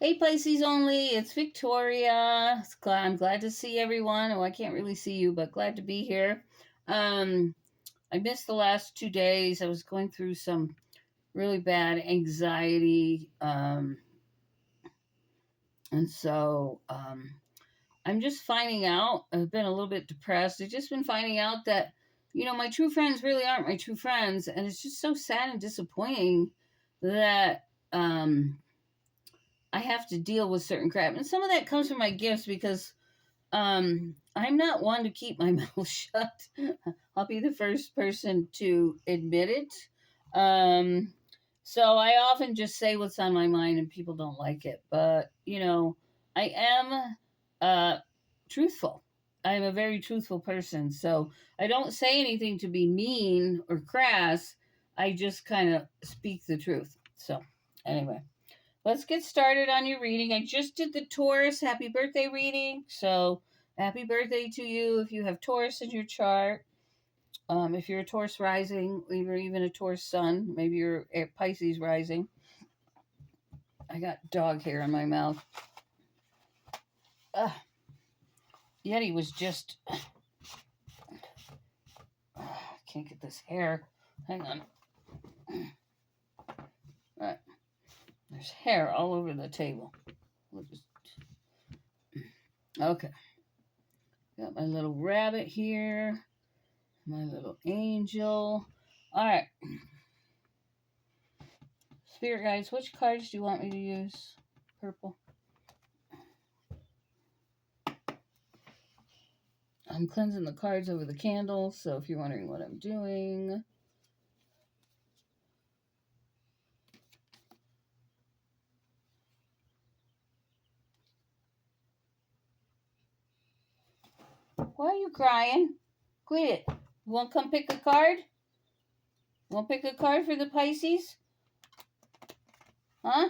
Hey Pisces only, it's Victoria. I'm glad to see everyone. Oh, I can't really see you, but glad to be here. Um, I missed the last 2 days. I was going through some really bad anxiety, and so I'm just finding out. I've been a little bit depressed. I've just been finding out that my true friends really aren't my true friends, and it's just so sad and disappointing that I have to deal with certain crap. And some of that comes from my gifts because I'm not one to keep my mouth shut. I'll be the first person to admit it. Um, so I often just say what's on my mind and people don't like it. But, I am truthful. I'm a very truthful person. So I don't say anything to be mean or crass. I just kind of speak the truth. So, anyway. Let's get started on your reading. I just did the Taurus happy birthday reading. So, happy birthday to you if you have Taurus in your chart. If you're a Taurus rising, or even a Taurus sun, maybe you're a Pisces rising. I got dog hair in my mouth. Yeti was just. I can't get this hair. Hang on. Right. There's hair all over the table. Okay. Got my little rabbit here. My little angel. All right. Spirit guides, which cards do you want me to use? Purple. I'm cleansing the cards over the candle, so if you're wondering what I'm doing. Why are you crying? Quit it. You want to come pick a card? Want to pick a card for the Pisces? Huh?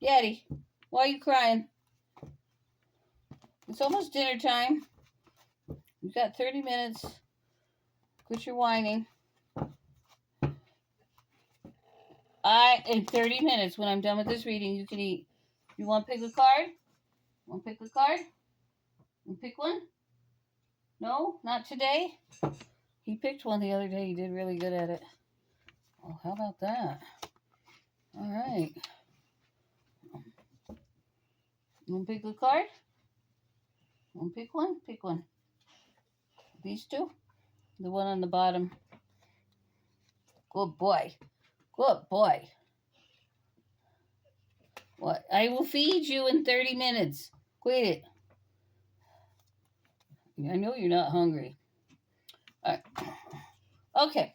Daddy, why are you crying? It's almost dinner time. You've got 30 minutes. Quit your whining. In 30 minutes, when I'm done with this reading, you can eat. You want to pick a card? Want to pick a card? Want to pick one? No, not today. He picked one the other day. He did really good at it. Oh, how about that? All right. You want to pick a card? Want to pick one? Pick one. These two? The one on the bottom. Good boy. Good boy. What? I will feed you in 30 minutes. Quit it. I know you're not hungry. All right. Okay.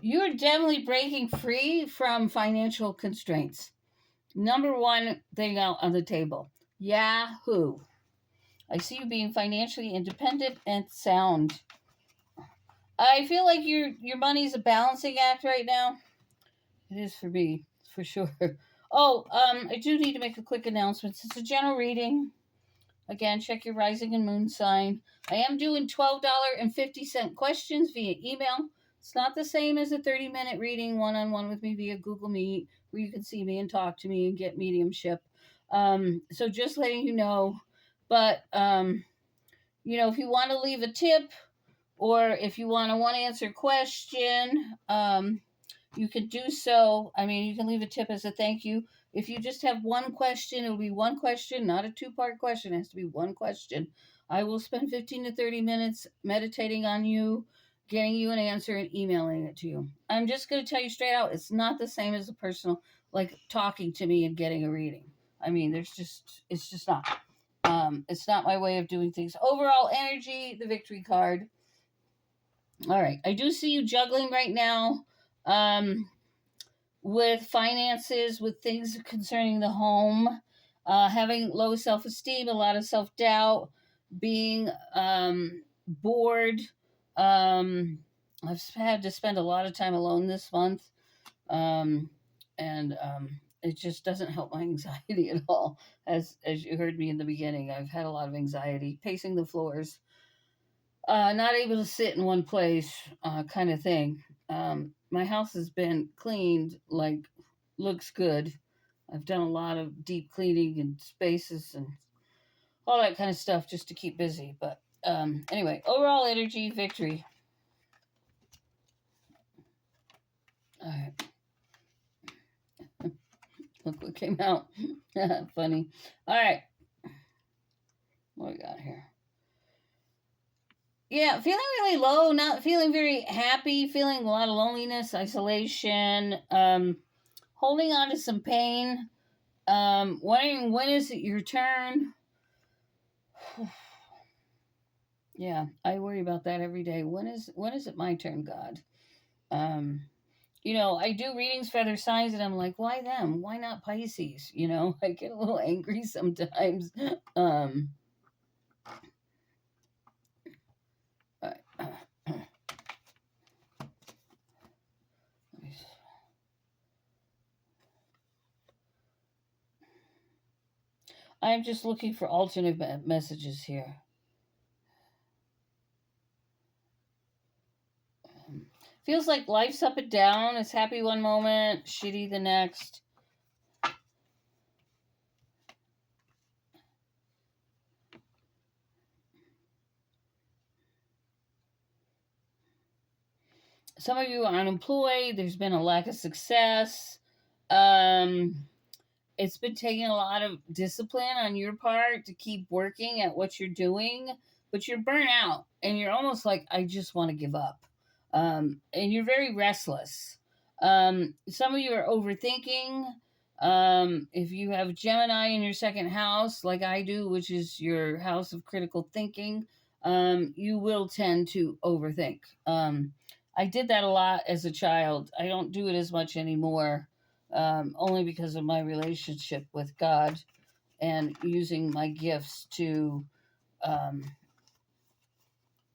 You're definitely breaking free from financial constraints. Number one thing out on the table. Yahoo! I see you being financially independent and sound. I feel like your money's a balancing act right now. It is for me, for sure. Oh, I do need to make a quick announcement. It's a general reading. Again, check your rising and moon sign. I am doing $12.50 questions via email. It's not the same as a 30-minute reading one-on-one with me via Google Meet, where you can see me and talk to me and get mediumship. So just letting you know. But, if you want to leave a tip or if you want a one-answer question, you can do so. I mean, you can leave a tip as a thank you. If you just have one question, it'll be one question, not a two-part question. It has to be one question. I will spend 15 to 30 minutes meditating on you, getting you an answer, and emailing it to you. I'm just going to tell you straight out, it's not the same as a personal, like talking to me and getting a reading. I mean, it's just not. It's not my way of doing things. Overall energy, the victory card. All right. I do see you juggling right now. With finances, with things concerning the home, having low self-esteem, a lot of self-doubt, being bored. I've had to spend a lot of time alone this month, and it just doesn't help my anxiety at all. As you heard me in the beginning, I've had a lot of anxiety, pacing the floors, not able to sit in one place, kind of thing. My house has been cleaned, like, looks good. I've done a lot of deep cleaning and spaces and all that kind of stuff just to keep busy. But anyway, overall energy, victory. All right. Look what came out. Funny. All right. What we got here? Yeah, feeling really low, not feeling very happy, feeling a lot of loneliness, isolation, holding on to some pain, wondering when is it your turn. Yeah, I worry about that every day. When is it my turn, God? Um, I do readings for other signs, and I'm like, why them? Why not Pisces? I get a little angry sometimes. I'm just looking for alternate messages here. Feels like life's up and down. It's happy one moment, shitty the next. Some of you are unemployed. There's been a lack of success. It's been taking a lot of discipline on your part to keep working at what you're doing, but you're burnt out and you're almost like, I just want to give up. And you're very restless. Some of you are overthinking. If you have Gemini in your second house, like I do, which is your house of critical thinking, you will tend to overthink. I did that a lot as a child. I don't do it as much anymore, only because of my relationship with God and using my gifts to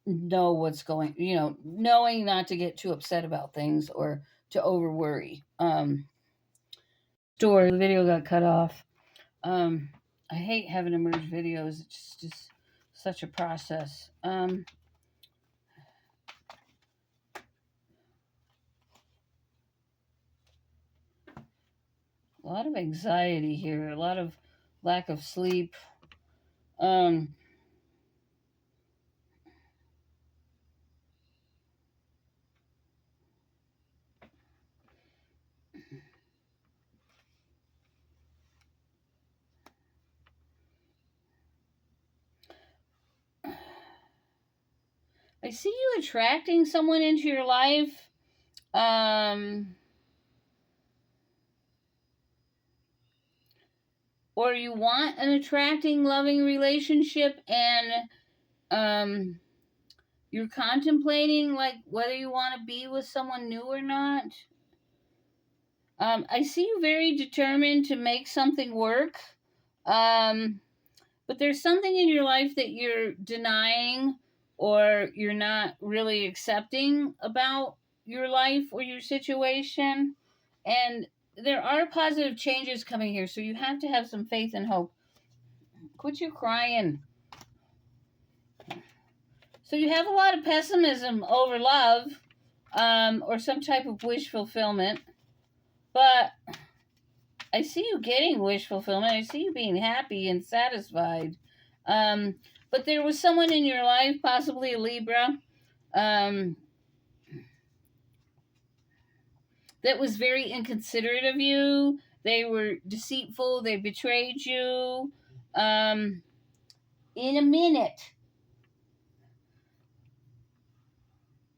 know what's going, knowing not to get too upset about things or to over worry. The video got cut off. I hate having to merge videos. It's just such a process. A lot of anxiety here, a lot of lack of sleep. I see you attracting someone into your life. Or you want an attracting, loving relationship, and you're contemplating like whether you want to be with someone new or not. I see you very determined to make something work. But there's something in your life that you're denying or you're not really accepting about your life or your situation. And there are positive changes coming here, so you have to have some faith and hope. Quit your crying. So you have a lot of pessimism over love, or some type of wish fulfillment. But I see you getting wish fulfillment. I see you being happy and satisfied. But there was someone in your life, possibly a Libra, that was very inconsiderate of you. They were deceitful. They betrayed you. In a minute.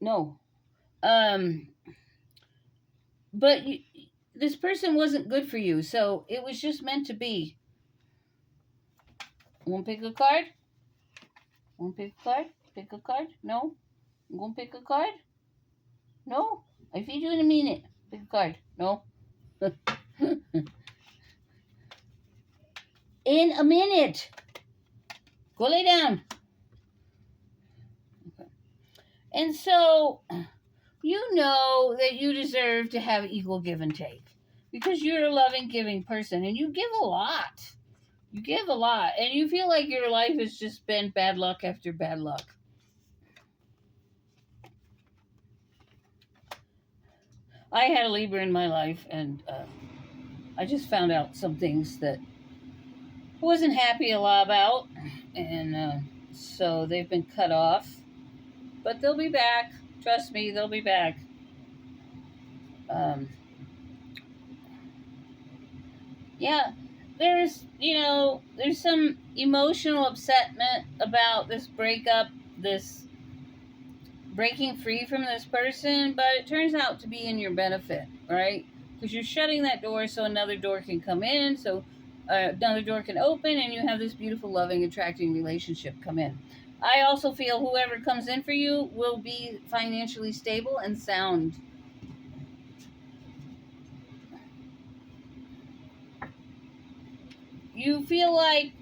No. But this person wasn't good for you, so it was just meant to be. Want to pick a card? Want to pick a card? Pick a card? No? You want to pick a card? No? I feed you in a minute. Pick a card. No? In a minute. Go lay down. Okay. And so, you know that you deserve to have equal give and take. Because you're a loving, giving person. And you give a lot. You give a lot. And you feel like your life has just been bad luck after bad luck. I had a Libra in my life, and I just found out some things that I wasn't happy a lot about, and so they've been cut off. But they'll be back. Trust me, they'll be back. Um, yeah, there's some emotional upsetment about this breakup, this breaking free from this person, but it turns out to be in your benefit, right? Because you're shutting that door so another door can come in, so another door can open, and you have this beautiful, loving, attracting relationship come in. I also feel whoever comes in for you will be financially stable and sound. You feel like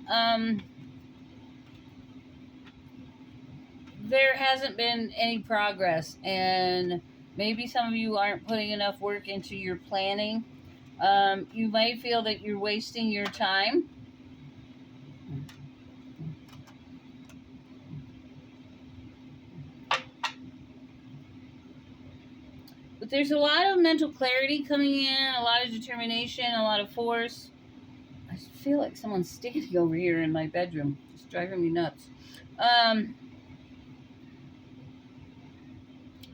there hasn't been any progress, and maybe some of you aren't putting enough work into your planning. You might feel that you're wasting your time. But there's a lot of mental clarity coming in, a lot of determination, a lot of force. I feel like someone's standing over here in my bedroom. It's driving me nuts.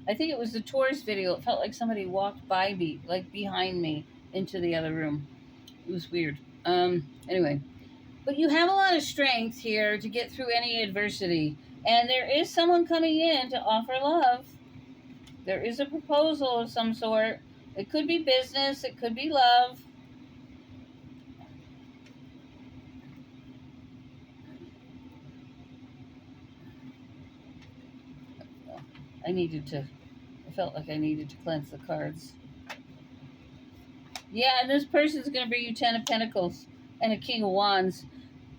I think it was the tourist video. It felt like somebody walked by me, like behind me, into the other room. It was weird. Anyway. But you have a lot of strength here to get through any adversity. And there is someone coming in to offer love. There is a proposal of some sort. It could be business, it could be love. I felt like I needed to cleanse the cards. Yeah, and this person's going to bring you 10 of Pentacles and a King of Wands.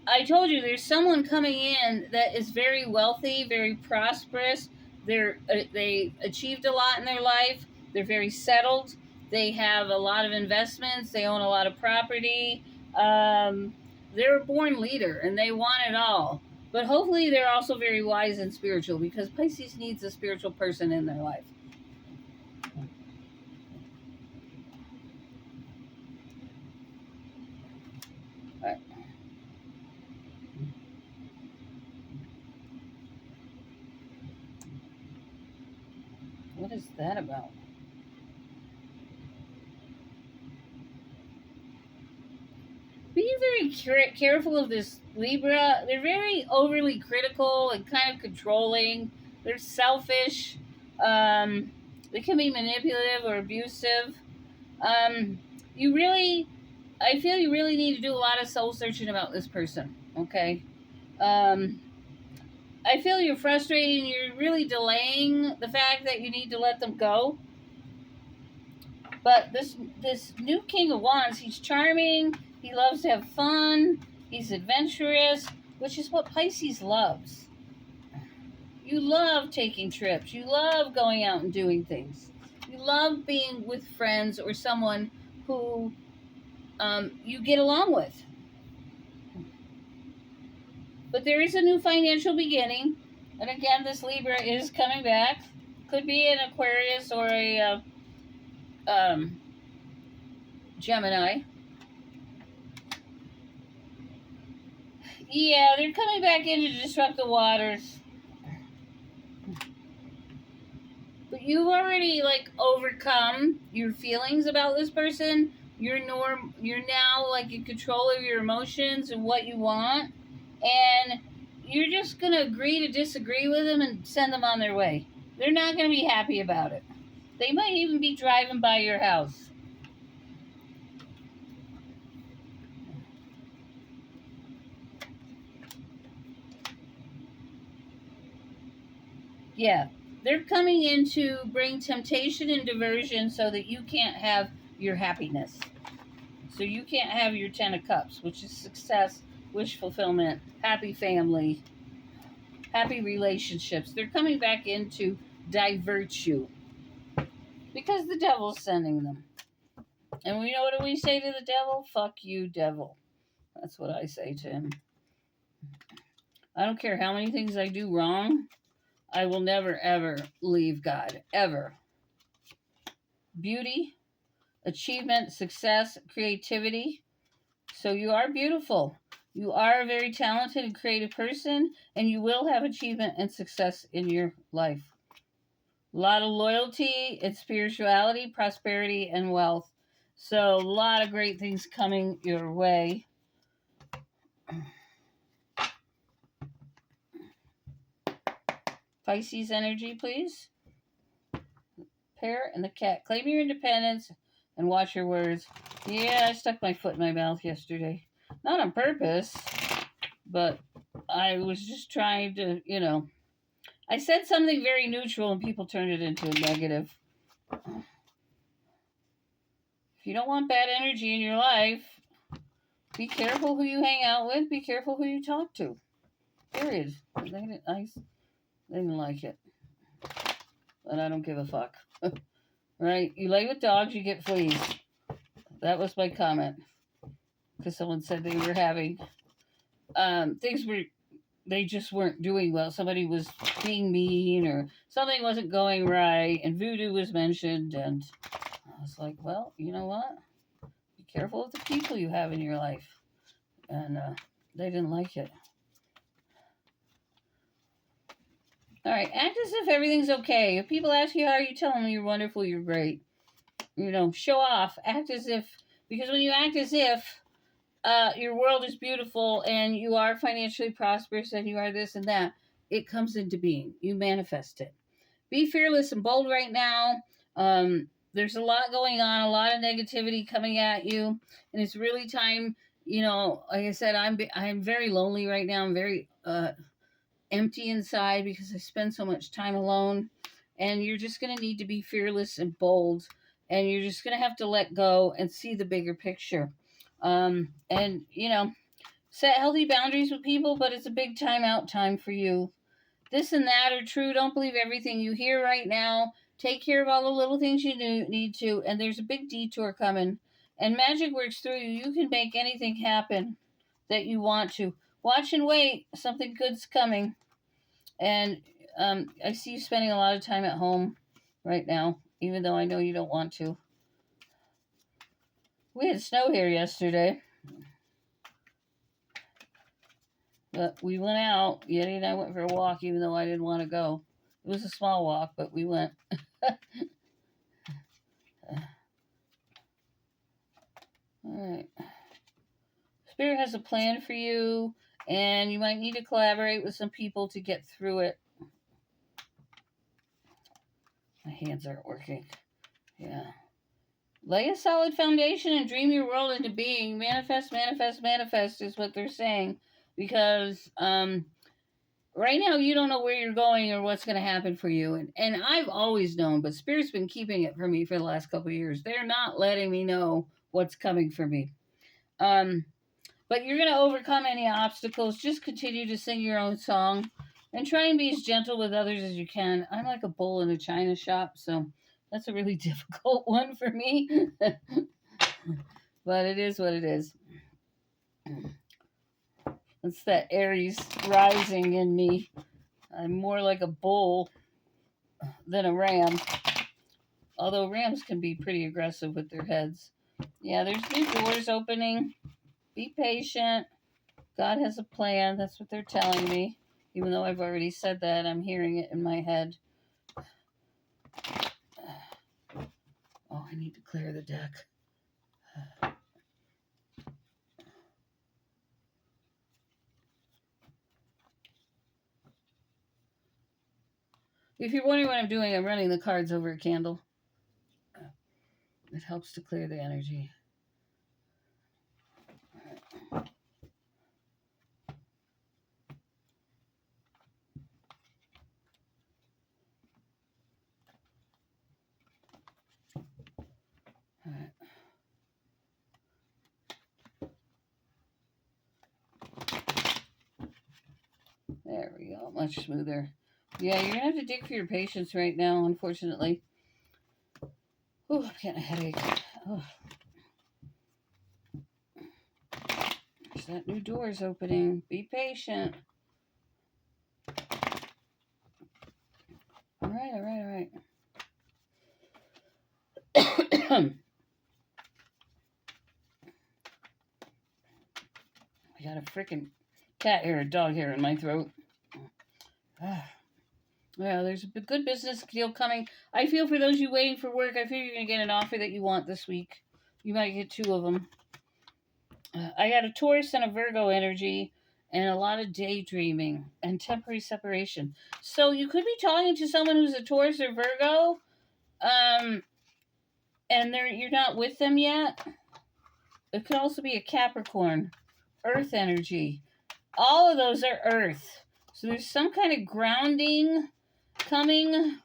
I told you there's someone coming in that is very wealthy, very prosperous. They achieved a lot in their life. They're very settled. They have a lot of investments. They own a lot of property. They're a born leader and they want it all. But hopefully they're also very wise and spiritual, because Pisces needs a spiritual person in their life. All right. What is that about? Be very careful of this Libra. They're very overly critical and kind of controlling. They're selfish. They can be manipulative or abusive. Um, you really, I feel you really need to do a lot of soul searching about this person. Okay. Um, I feel you're frustrated and you're really delaying the fact that you need to let them go. But this new King of Wands, he's charming. He loves to have fun. He's adventurous, which is what Pisces loves. You love taking trips. You love going out and doing things. You love being with friends or someone who you get along with. But there is a new financial beginning. And again, this Libra is coming back. Could be an Aquarius or a Gemini. Yeah, they're coming back in to disrupt the waters. But you've already overcome your feelings about this person. You're now in control of your emotions and what you want, and you're just gonna agree to disagree with them and send them on their way. They're not gonna be happy about it. They might even be driving by your house. Yeah, they're coming in to bring temptation and diversion so that you can't have your happiness. So you can't have your 10 of Cups, which is success, wish fulfillment, happy family, happy relationships. They're coming back in to divert you because the devil's sending them. And we know what do we say to the devil? Fuck you, devil. That's what I say to him. I don't care how many things I do wrong. I will never, ever leave God. Ever. Beauty, achievement, success, creativity. So you are beautiful. You are a very talented and creative person, and you will have achievement and success in your life. A lot of loyalty and spirituality, prosperity, and wealth. So a lot of great things coming your way. Pisces energy, please. Parrot and the cat. Claim your independence and watch your words. Yeah, I stuck my foot in my mouth yesterday. Not on purpose, but I was just trying to, I said something very neutral and people turned it into a negative. If you don't want bad energy in your life, be careful who you hang out with. Be careful who you talk to. Period. They didn't like it. But I don't give a fuck. Right? You lay with dogs, you get fleas. That was my comment. Because someone said they were having things they just weren't doing well. Somebody was being mean or something wasn't going right, and voodoo was mentioned, and I was like, well, you know what? Be careful of the people you have in your life. And they didn't like it. All right, act as if everything's okay. If people ask you how are you, tell them you're wonderful, you're great. Show off. Act as if, because when you act as if your world is beautiful and you are financially prosperous and you are this and that, it comes into being. You manifest it. Be fearless and bold right now. There's a lot going on, a lot of negativity coming at you, and it's really time. Like I said, I'm very lonely right now. I'm very empty inside because I spend so much time alone. And you're just going to need to be fearless and bold, and you're just going to have to let go and see the bigger picture. And set healthy boundaries with people, but it's a big time out time for you. This and that are true. Don't believe everything you hear right now. Take care of all the little things you need to, and there's a big detour coming. And magic works through you. You can make anything happen that you want to. Watch and wait. Something good's coming. And I see you spending a lot of time at home right now, even though I know you don't want to. We had snow here yesterday. But we went out. Yeti and I went for a walk, even though I didn't want to go. It was a small walk, but we went. All right. Spirit has a plan for you, and you might need to collaborate with some people to get through it. My hands aren't working. Yeah. Lay a solid foundation and dream your world into being. Manifest, manifest, manifest is what they're saying. Because right now you don't know where you're going or what's going to happen for you. And I've always known, but Spirit's been keeping it from me for the last couple of years. They're not letting me know what's coming for me. But you're going to overcome any obstacles. Just continue to sing your own song and try and be as gentle with others as you can. I'm like a bull in a china shop, so that's a really difficult one for me. But it is what it is. It's that Aries rising in me. I'm more like a bull than a ram. Although rams can be pretty aggressive with their heads. Yeah, there's new doors opening. Be patient. God has a plan. That's what they're telling me. Even though I've already said that, I'm hearing it in my head. Oh, I need to clear the deck. If you're wondering what I'm doing, I'm running the cards over a candle. It helps to clear the energy. All right. There we go. Much smoother. Yeah, you're going to have to dig for your patience right now, unfortunately. Oh, I'm getting a headache. Oh. There's that new door's opening. Be patient. All right. I got a freaking cat hair, a dog hair in my throat. Well, there's a good business deal coming. I feel for those of you waiting for work, I feel you're going to get an offer that you want this week. You might get 2 of them. I got a Taurus and a Virgo energy and a lot of daydreaming and temporary separation. So you could be talking to someone who's a Taurus or Virgo, and you're not with them yet. It could also be a Capricorn, Earth energy. All of those are Earth. So there's some kind of grounding coming,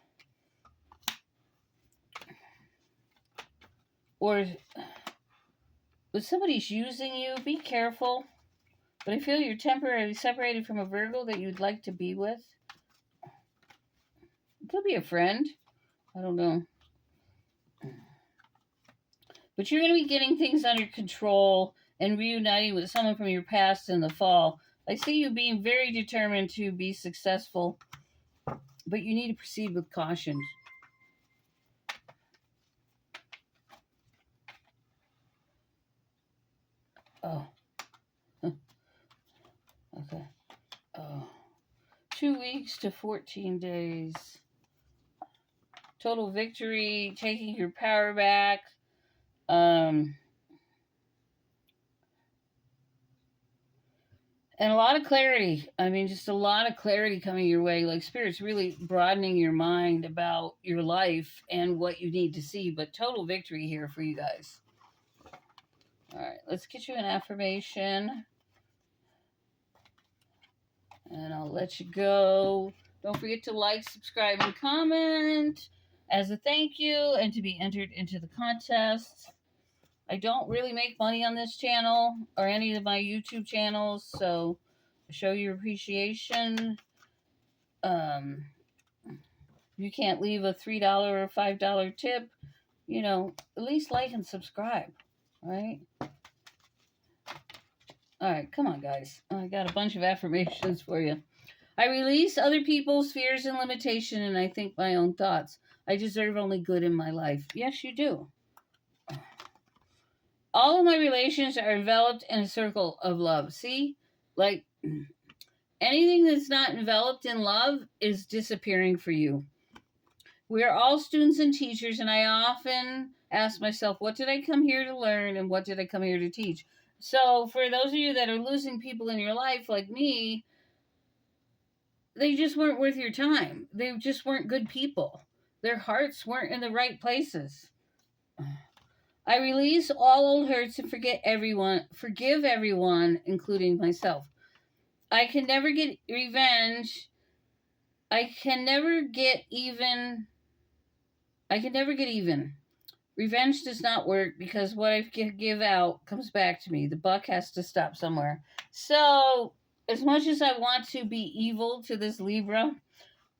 or if somebody's using you, be careful. But I feel you're temporarily separated from a Virgo that you'd like to be with. It could be a friend. I don't know. But you're going to be getting things under control and reuniting with someone from your past in the fall. I see you being very determined to be successful, but you need to proceed with caution. Oh. Okay. Oh. 2 weeks to 14 days. Total victory, taking your power back. And a lot of clarity. I mean, just a lot of clarity coming your way. Like Spirit's really broadening your mind about your life and what you need to see. But total victory here for you guys. All right, let's get you an affirmation. And I'll let you go. Don't forget to like, subscribe, and comment as a thank you and to be entered into the contest. I don't really make money on this channel or any of my YouTube channels, so show your appreciation. You can't leave a $3 or $5 tip. You know, at least like and subscribe, right? All right, come on, guys. I got a bunch of affirmations for you. I release other people's fears and limitation, and I think my own thoughts. I deserve only good in my life. Yes, you do. All of my relations are enveloped in a circle of love. See? Like, anything that's not enveloped in love is disappearing for you. We are all students and teachers, and I often ask myself, what did I come here to learn, and what did I come here to teach? So for those of you that are losing people in your life, like me, they just weren't worth your time. They just weren't good people. Their hearts weren't in the right places. I release all old hurts and forgive everyone, including myself. I can never get revenge. I can never get even. Revenge does not work because what I give out comes back to me. The buck has to stop somewhere. So, as much as I want to be evil to this Libra,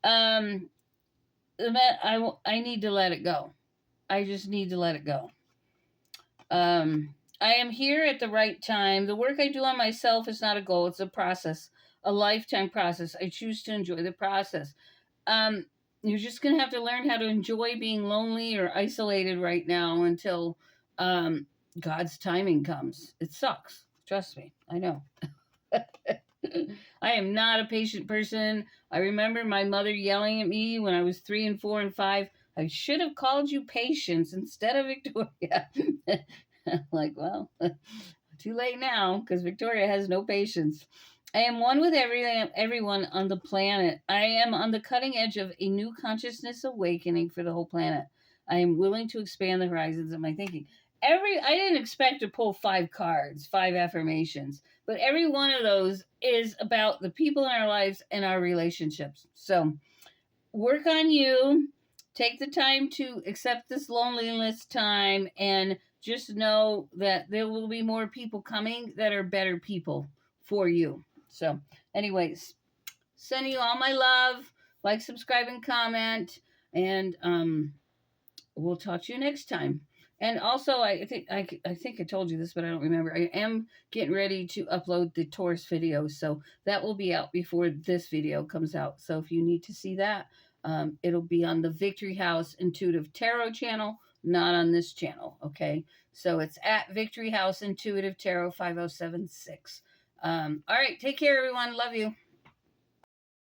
I need to let it go. I just need to let it go. I am here at the right time. The work I do on myself is not a goal. It's a process, a lifetime process. I choose to enjoy the process. You're just going to have to learn how to enjoy being lonely or isolated right now until God's timing comes. It sucks. Trust me. I know. I am not a patient person. I remember my mother yelling at me when I was 3 and 4 and 5. I should have called you Patience instead of Victoria. Like, well, too late now because Victoria has no patience. I am one with everyone on the planet. I am on the cutting edge of a new consciousness awakening for the whole planet. I am willing to expand the horizons of my thinking. I didn't expect to pull 5 cards, 5 affirmations, but every one of those is about the people in our lives and our relationships. So work on you. Take the time to accept this loneliness time and just know that there will be more people coming that are better people for you. So, anyways, sending you all my love. Like, subscribe, and comment. And we'll talk to you next time. And also, I think I told you this, but I don't remember. I am getting ready to upload the Taurus video, so that will be out before this video comes out. So if you need to see that, it'll be on the Victory House Intuitive Tarot channel, not on this channel, okay? So it's at Victory House Intuitive Tarot 5076. All right. Take care, everyone. Love you.